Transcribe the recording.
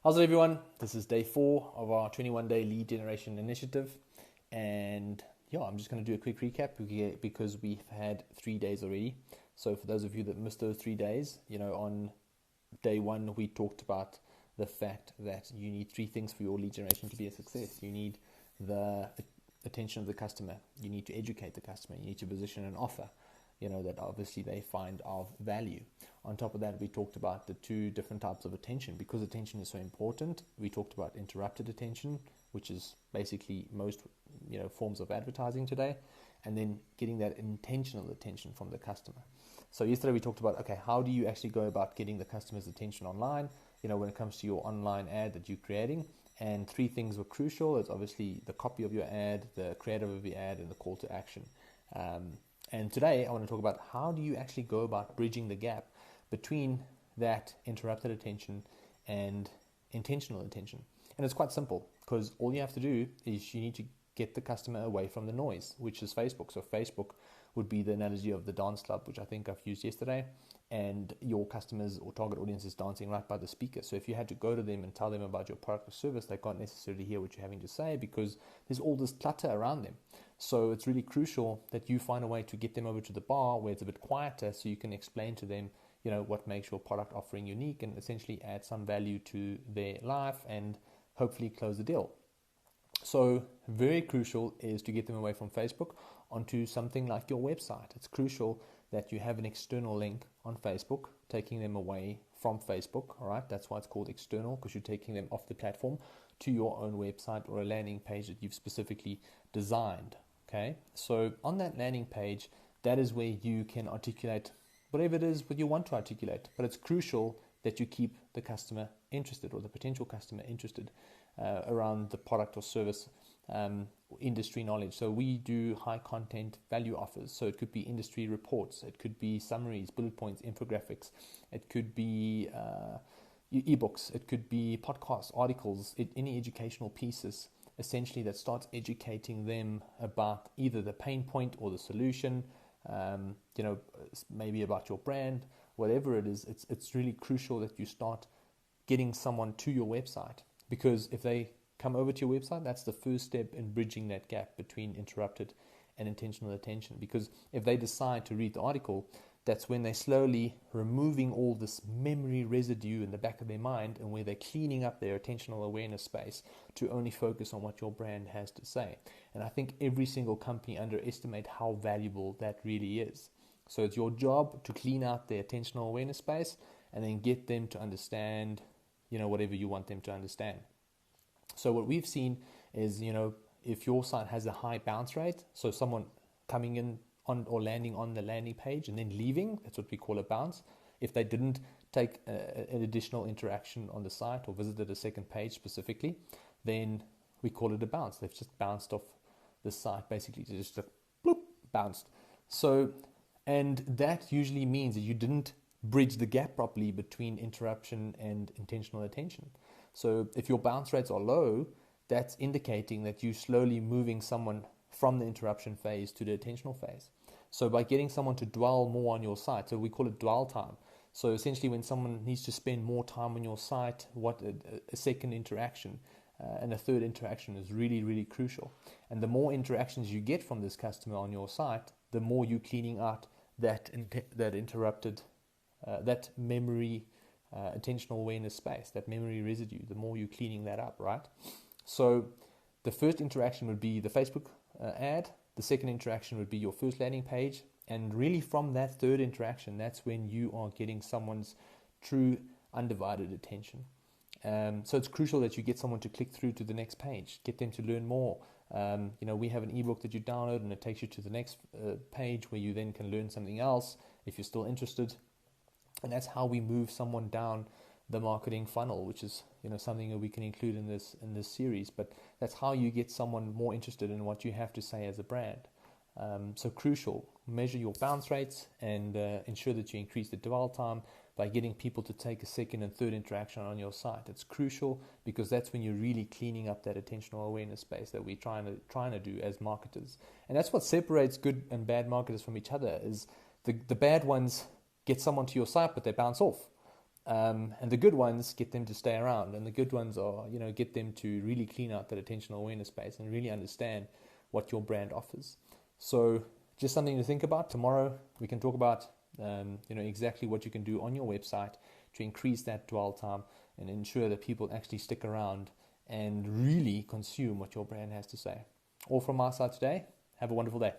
How's it, everyone? This is day 4 of our 21-day lead generation initiative. And yeah, I'm just going to do a quick recap because we've had 3 days already. So for those of you that missed those 3 days, on day 1, we talked about the fact that you need 3 things for your lead generation to be a success. You need the attention of the customer. You need to educate the customer. You need to position an offer, that obviously they find of value. On top of that, we talked about the 2 different types of attention. Because attention is so important, we talked about interrupted attention, which is basically most forms of advertising today, and then getting that intentional attention from the customer. So yesterday we talked about, okay, how do you actually go about getting the customer's attention online, when it comes to your online ad that you're creating. And 3 things were crucial. It's obviously the copy of your ad, the creative of your ad, and the call to action. And today I want to talk about how do you actually go about bridging the gap between that interrupted attention and intentional attention. And it's quite simple, because all you have to do is you need to get the customer away from the noise, which is Facebook. So Facebook would be the analogy of the dance club, which I think I've used yesterday, and your customers or target audience is dancing right by the speaker. So if you had to go to them and tell them about your product or service, they can't necessarily hear what you're having to say because there's all this clutter around them. So it's really crucial that you find a way to get them over to the bar where it's a bit quieter, so you can explain to them what makes your product offering unique and essentially add some value to their life and hopefully close the deal. So very crucial is to get them away from Facebook onto something like your website. It's crucial that you have an external link on Facebook, taking them away from Facebook. All right, that's why it's called external, because you're taking them off the platform to your own website or a landing page that you've specifically designed. Okay, so on that landing page, that is where you can articulate whatever it is what you want to articulate. But it's crucial that you keep the customer interested, or the potential customer interested, around the product or service, industry knowledge. So we do high content value offers. So it could be industry reports, it could be summaries, bullet points, infographics, it could be ebooks, it could be podcasts, articles, any educational pieces, essentially that starts educating them about either the pain point or the solution, maybe about your brand, whatever it is. It's really crucial that you start getting someone to your website, because if they come over to your website, that's the first step in bridging that gap between interrupted and intentional attention. Because if they decide to read the article, that's when they're slowly removing all this memory residue in the back of their mind, and where they're cleaning up their attentional awareness space to only focus on what your brand has to say. And I think every single company underestimate how valuable that really is. So it's your job to clean out their attentional awareness space and then get them to understand, whatever you want them to understand. So what we've seen is, if your site has a high bounce rate, so someone coming in on or landing on the landing page and then leaving, that's what we call a bounce. If they didn't take an additional interaction on the site or visited a second page specifically, then we call it a bounce. They've just bounced off the site, basically, just bloop, bounced. So, and that usually means that you didn't bridge the gap properly between interruption and intentional attention. So if your bounce rates are low, that's indicating that you're slowly moving someone from the interruption phase to the attentional phase. So by getting someone to dwell more on your site, so we call it dwell time. So essentially when someone needs to spend more time on your site, a second interaction and a third interaction is really, really crucial. And the more interactions you get from this customer on your site, the more you're cleaning out that interrupted, that memory, attentional awareness space, that memory residue, the more you're cleaning that up, right? So the first interaction would be the Facebook ad. The second interaction would be your first landing page. And really from that third interaction, that's when you are getting someone's true undivided attention. So it's crucial that you get someone to click through to the next page, get them to learn more. We have an ebook that you download and it takes you to the next page where you then can learn something else if you're still interested. And that's how we move someone down the marketing funnel, which is something that we can include in this series. But that's how you get someone more interested in what you have to say as a brand. So crucial, measure your bounce rates and ensure that you increase the dwell time by getting people to take a second and third interaction on your site. It's crucial because that's when you're really cleaning up that attentional awareness space that we're trying to do as marketers. And that's what separates good and bad marketers from each other, is the bad ones get someone to your site but they bounce off. And the good ones, get them to stay around. And the good ones are, get them to really clean out that attentional awareness space and really understand what your brand offers. So just something to think about. Tomorrow we can talk about, exactly what you can do on your website to increase that dwell time and ensure that people actually stick around and really consume what your brand has to say. All from my side today. Have a wonderful day.